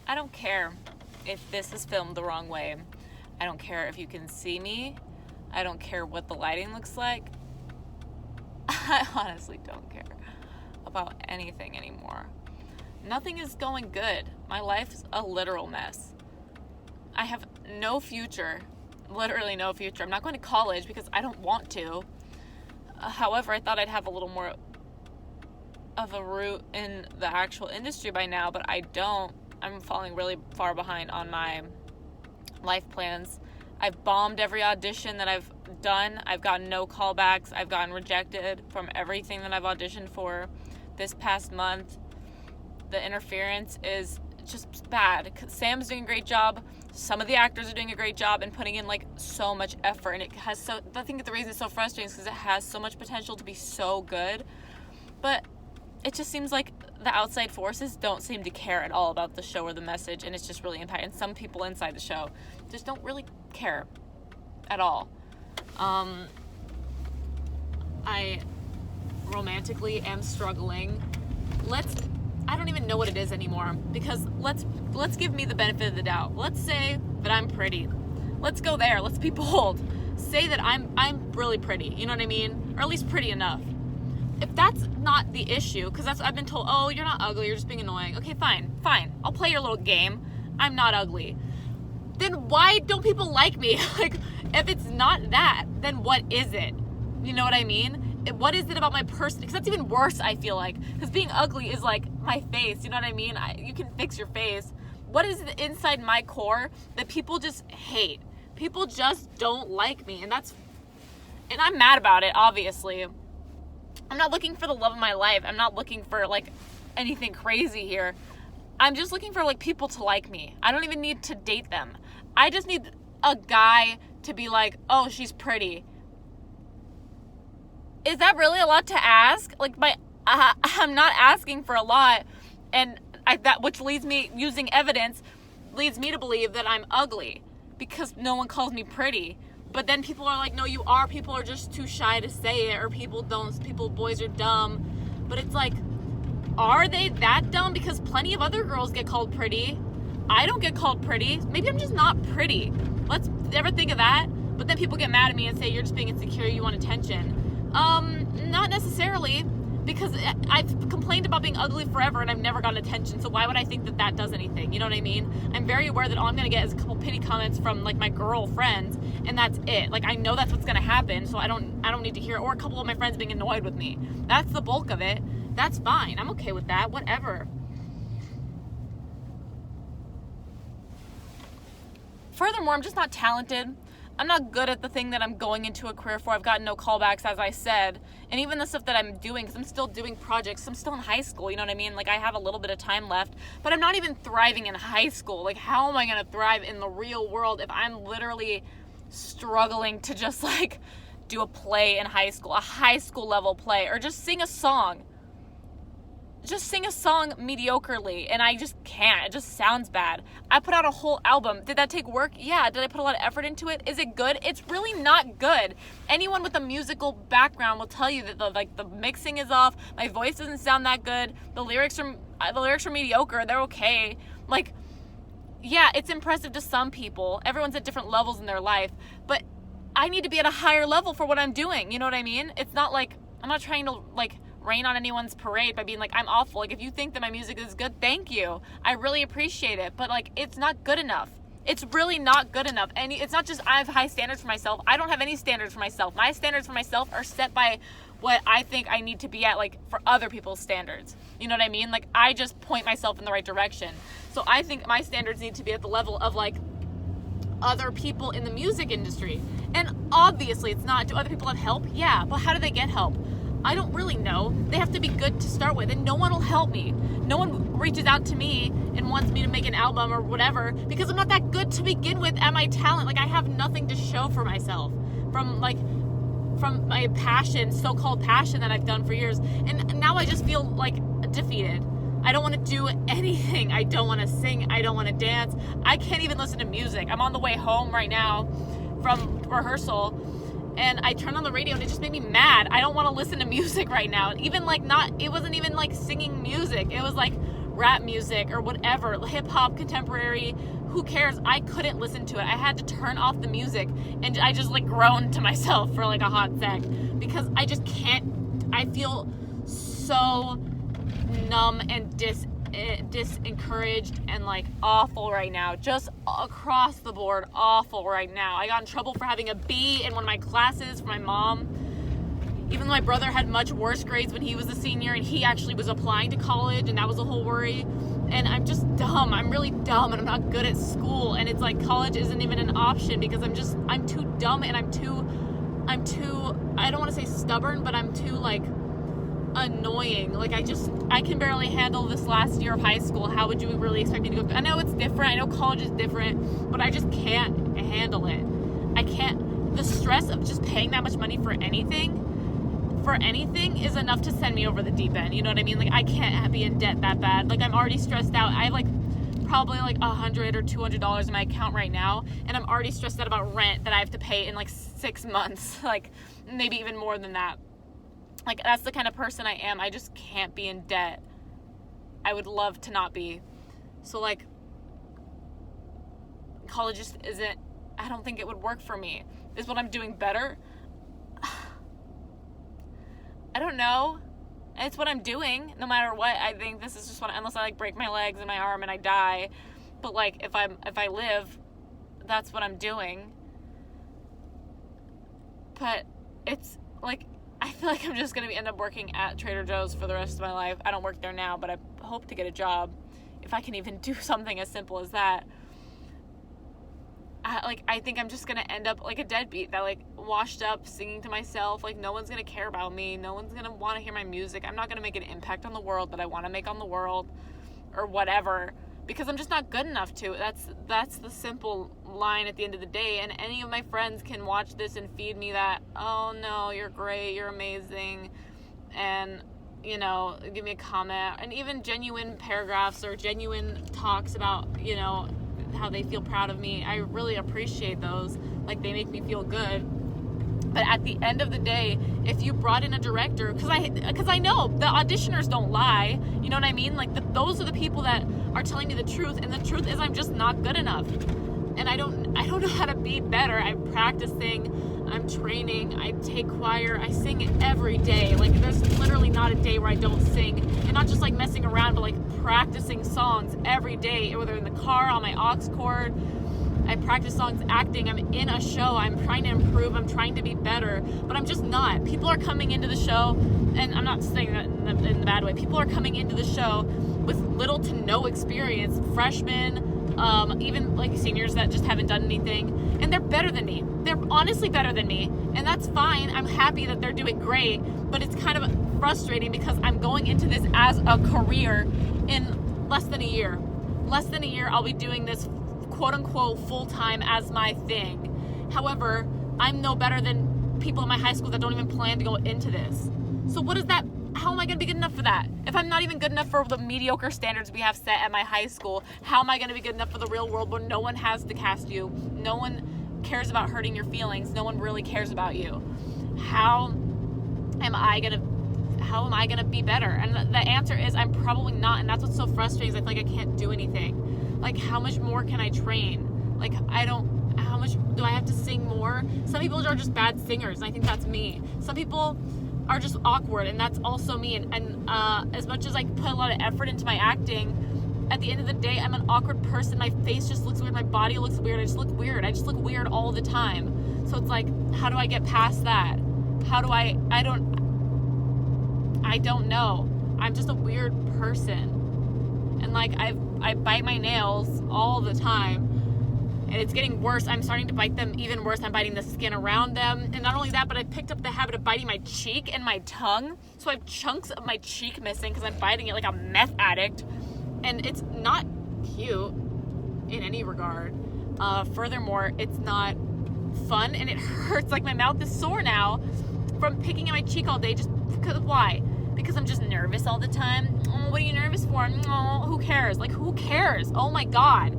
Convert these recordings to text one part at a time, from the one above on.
I don't care if this is filmed the wrong way. I don't care if you can see me. I don't care what the lighting looks like. I honestly don't care about anything anymore. Nothing is going good. My life's a literal mess. I have no future. Literally no future. I'm not going to college because I don't want to. However, I thought I'd have a little more of a route in the actual industry by now, but I don't. I'm falling really far behind on my life plans. I've bombed every audition that I've done. I've gotten no callbacks. I've gotten rejected from everything that I've auditioned for this past month. The interference is just bad. Sam's doing a great job. Some of the actors are doing a great job and putting in like so much effort, and it has so, I think the reason it's so frustrating is because it has so much potential to be so good, but it just seems like the outside forces don't seem to care at all about the show or the message, and it's just really impacting. And some people inside the show just don't really care at all. I romantically am struggling. I don't even know what it is anymore, because let's give me the benefit of the doubt. Let's say that I'm pretty. Let's go there. Let's be bold. Say that I'm really pretty. You know what I mean? Or at least pretty enough. If that's not the issue, because I've been told, oh, you're not ugly, you're just being annoying. Okay, fine. I'll play your little game. I'm not ugly. Then why don't people like me? Like, if it's not that, then what is it? You know what I mean? What is it about my person? Because that's even worse, I feel like. Because being ugly is like my face, you know what I mean? You can fix your face. What is it inside my core that people just hate? People just don't like me, and I'm mad about it, obviously. I'm not looking for the love of my life. I'm not looking for like anything crazy here. I'm just looking for like people to like me. I don't even need to date them. I just need a guy to be like, oh, she's pretty. Is that really a lot to ask? Like I'm not asking for a lot, and that which leads me, using evidence, leads me to believe that I'm ugly because no one calls me pretty. But then people are like, no, you are. People are just too shy to say it, or boys are dumb. But it's like, are they that dumb? Because plenty of other girls get called pretty. I don't get called pretty. Maybe I'm just not pretty. Let's ever think of that. But then people get mad at me and say, you're just being insecure, you want attention. Not necessarily, because I've complained about being ugly forever and I've never gotten attention, so why would I think that does anything? You know what I mean? I'm very aware that all I'm gonna get is a couple pity comments from like my girlfriends, and that's it. Like, I know that's what's gonna happen, so I don't need to hear it, or a couple of my friends being annoyed with me. That's the bulk of it. That's fine. I'm okay with that. Whatever. Furthermore, I'm just not talented. I'm not good at the thing that I'm going into a career for. I've gotten no callbacks, as I said. And even the stuff that I'm doing, because I'm still doing projects. I'm still in high school, you know what I mean? Like, I have a little bit of time left. But I'm not even thriving in high school. Like, how am I going to thrive in the real world if I'm literally struggling to just, like, do a play in high school, a high school level play, or just sing a song? Just sing a song mediocrely, and I just can't. It just sounds bad. I put out a whole album. Did that take work? Yeah. Did I put a lot of effort into it? Is it good? It's really not good. Anyone with a musical background will tell you that the mixing is off. My voice doesn't sound that good. The lyrics are mediocre. They're okay. Like, yeah, it's impressive to some people. Everyone's at different levels in their life, but I need to be at a higher level for what I'm doing. You know what I mean? It's not like I'm not trying to like rain on anyone's parade by being like, I'm awful. Like, if you think that my music is good, thank you. I really appreciate it. But like, it's not good enough. It's really not good enough. And it's not just I have high standards for myself. I don't have any standards for myself. My standards for myself are set by what I think I need to be at, like, for other people's standards. You know what I mean? Like, I just point myself in the right direction. So I think my standards need to be at the level of like other people in the music industry. And obviously it's not. Do other people have help? Yeah. But how do they get help? I don't really know. They have to be good to start with, and no one will help me. No one reaches out to me and wants me to make an album or whatever, because I'm not that good to begin with at my talent. Like, I have nothing to show for myself from my passion, so-called passion that I've done for years. And now I just feel like defeated. I don't want to do anything. I don't want to sing. I don't want to dance. I can't even listen to music. I'm on the way home right now from rehearsal, and I turned on the radio and it just made me mad. I don't want to listen to music right now. Even like it wasn't even like singing music. It was like rap music or whatever, hip-hop, contemporary, who cares? I couldn't listen to it. I had to turn off the music, and I just like groaned to myself for like a hot sec because I just can't. I feel so numb and disencouraged and like awful right now, just across the board awful right now. I got in trouble for having a B in one of my classes from my mom, even though my brother had much worse grades when he was a senior and he actually was applying to college, and that was a whole worry. And I'm just dumb. I'm really dumb, and I'm not good at school, and it's like college isn't even an option because I'm too dumb, and I'm too I don't want to say stubborn, but I'm too like annoying. Like I can barely handle this last year of high school. How would you really expect me to go? I know it's different. I know college is different, but I just can't handle it. I can't. The stress of just paying that much money for anything is enough to send me over the deep end. You know what I mean? Like I can't be in debt that bad. Like I'm already stressed out. I have like probably like $100 or $200 in my account right now, and I'm already stressed out about rent that I have to pay in like 6 months, like maybe even more than that. Like that's the kind of person I am. I just can't be in debt. I would love to not be. So like college just isn't, I don't think it would work for me. Is what I'm doing better? I don't know. It's what I'm doing, no matter what. I think this is just what, unless I like break my legs and my arm and I die. But like if I live, that's what I'm doing. But it's like I feel like I'm just gonna end up working at Trader Joe's for the rest of my life. I don't work there now, but I hope to get a job if I can even do something as simple as that. I think I'm just gonna end up like a deadbeat that like washed up singing to myself. Like no one's gonna care about me. No one's gonna want to hear my music. I'm not gonna make an impact on the world that I want to make on the world, or whatever, because I'm just not good enough to. That's the simple line at the end of the day. And any of my friends can watch this and feed me that, oh no, you're great, you're amazing, and you know, give me a comment, and even genuine paragraphs or genuine talks about, you know, how they feel proud of me. I really appreciate those. Like they make me feel good. But at the end of the day, if you brought in a director, because I know the auditioners don't lie, you know what I mean? Like those are the people that are telling me the truth, and the truth is I'm just not good enough, and I don't know how to be better. I'm practicing, I'm training, I take choir, I sing every day. Like there's literally not a day where I don't sing, and not just like messing around, but like practicing songs every day, whether in the car, on my aux cord. I practice songs, acting, I'm in a show, I'm trying to improve, I'm trying to be better, but I'm just not. People are coming into the show, and I'm not saying that in a bad way, people are coming into the show with little to no experience, freshmen, even like seniors that just haven't done anything, and they're better than me. They're honestly better than me, and that's fine. I'm happy that they're doing great, but it's kind of frustrating because I'm going into this as a career in less than a year. Less than a year, I'll be doing this quote-unquote full-time as my thing. However, I'm no better than people in my high school that don't even plan to go into this. So what is that? How am I going to be good enough for that? If I'm not even good enough for the mediocre standards we have set at my high school, how am I going to be good enough for the real world where no one has to cast you? No one cares about hurting your feelings. No one really cares about you. How am I going to be better? And the answer is I'm probably not, and that's what's so frustrating is I feel like I can't do anything. Like, how much more can I train? Like, how much do I have to sing more? Some people are just bad singers, and I think that's me. Some people are just awkward, and that's also me. And as much as I put a lot of effort into my acting, at the end of the day, I'm an awkward person. My face just looks weird. My body looks weird. I just look weird. I just look weird all the time. So it's like, how do I get past that? How do I don't know. I'm just a weird person. And like I bite my nails all the time, and it's getting worse. I'm starting to bite them even worse. I'm biting the skin around them, and not only that, but I picked up the habit of biting my cheek and my tongue. So I have chunks of my cheek missing because I'm biting it like a meth addict, and it's not cute in any regard. Furthermore, it's not fun, and it hurts. Like my mouth is sore now from picking at my cheek all day. Just because why? Because I'm just nervous all the time. Oh, what are you nervous for? Oh, who cares? Like, who cares? Oh my God.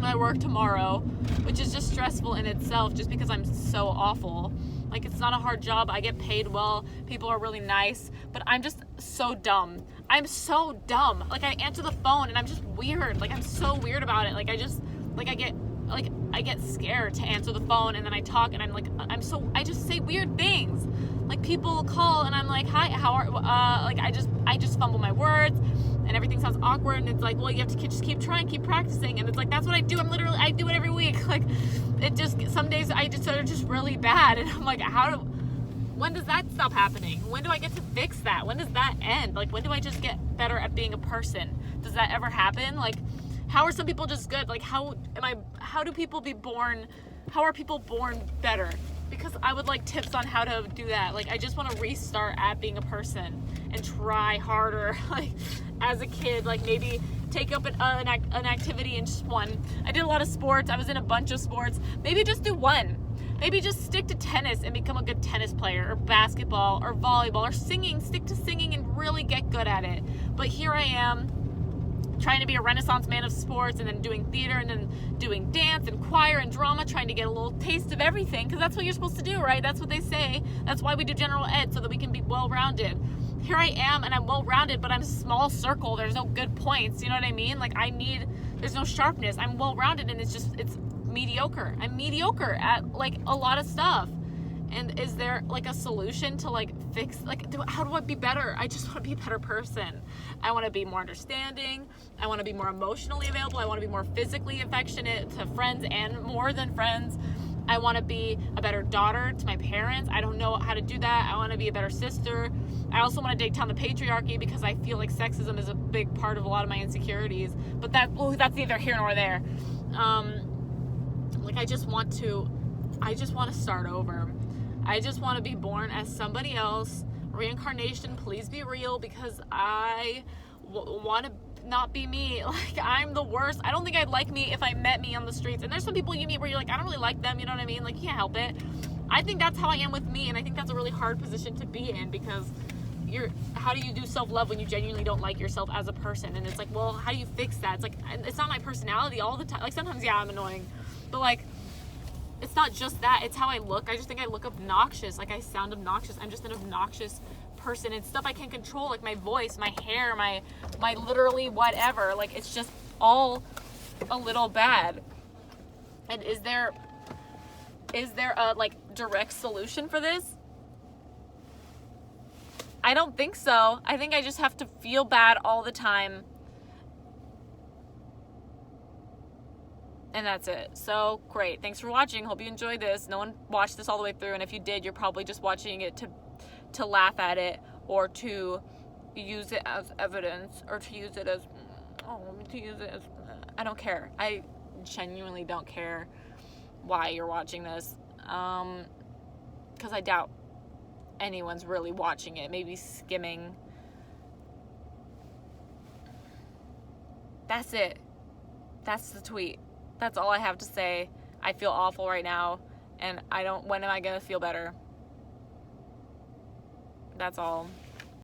I work tomorrow, which is just stressful in itself just because I'm so awful. Like, it's not a hard job. I get paid well. People are really nice. But I'm just so dumb. I'm so dumb. Like, I answer the phone and I'm just weird. Like, I'm so weird about it. Like, I get scared to answer the phone, and then I talk, and I just say weird things. Like, people call and I'm like, hi, how are, like, I just fumble my words and everything sounds awkward, and it's like, well, you have to just keep trying, keep practicing. And it's like, that's what I do. I do it every week. Like, it just, some days are just really bad, and I'm like, when does that stop happening? When do I get to fix that? When does that end? Like, when do I just get better at being a person? Does that ever happen? Like, how are some people just good? Like, how are people born better? Because I would like tips on how to do that. Like, I just want to restart at being a person and try harder. Like, as a kid, like, maybe take up an activity in just one. I did a lot of sports. I was in a bunch of sports. Maybe just do one. Maybe just stick to tennis and become a good tennis player, or basketball, or volleyball, or singing. Stick to singing and really get good at it. But here I am, trying to be a Renaissance man of sports, and then doing theater, and then doing dance and choir and drama, trying to get a little taste of everything, because that's what you're supposed to do, right? That's what they say. That's why we do general ed, so that we can be well-rounded. Here I am, and I'm well-rounded, but I'm a small circle. There's no good points, you know what I mean? Like, there's no sharpness. I'm well-rounded, and it's mediocre. I'm mediocre at, like, a lot of stuff. And is there, like, a solution to, like, fix, like, how do I be better? I just want to be a better person. I want to be more understanding. I want to be more emotionally available. I want to be more physically affectionate to friends and more than friends. I want to be a better daughter to my parents. I don't know how to do that. I want to be a better sister. I also want to take down the patriarchy, because I feel like sexism is a big part of a lot of my insecurities. But that's neither here nor there. Like, I just want to start over. I just want to be born as somebody else. Reincarnation, please be real, because I want to not be me. Like, I'm the worst. I don't think I'd like me if I met me on the streets. And there's some people you meet where you're like, I don't really like them, you know what I mean? Like, you can't help it. I think that's how I am with me, and I think that's a really hard position to be in, because how do you do self-love when you genuinely don't like yourself as a person? And it's like, well, how do you fix that? It's like, it's not my personality all the time. Like, sometimes, yeah, I'm annoying, but, like, it's not just that. It's how I look. I just think I look obnoxious. Like, I sound obnoxious. I'm just an obnoxious person. It's stuff I can't control, like my voice, my hair, my literally whatever. Like, it's just all a little bad. And is there a, like, direct solution for this? I don't think so. I think I just have to feel bad all the time. And that's it. So, great. Thanks for watching. Hope you enjoyed this. No one watched this all the way through, and if you did, you're probably just watching it to laugh at it, or to use it as evidence, or to use it as, I don't care. I genuinely don't care why you're watching this, because I doubt anyone's really watching it. Maybe skimming. That's it. That's the tweet. That's all I have to say. I feel awful right now, and when am I gonna feel better? That's all.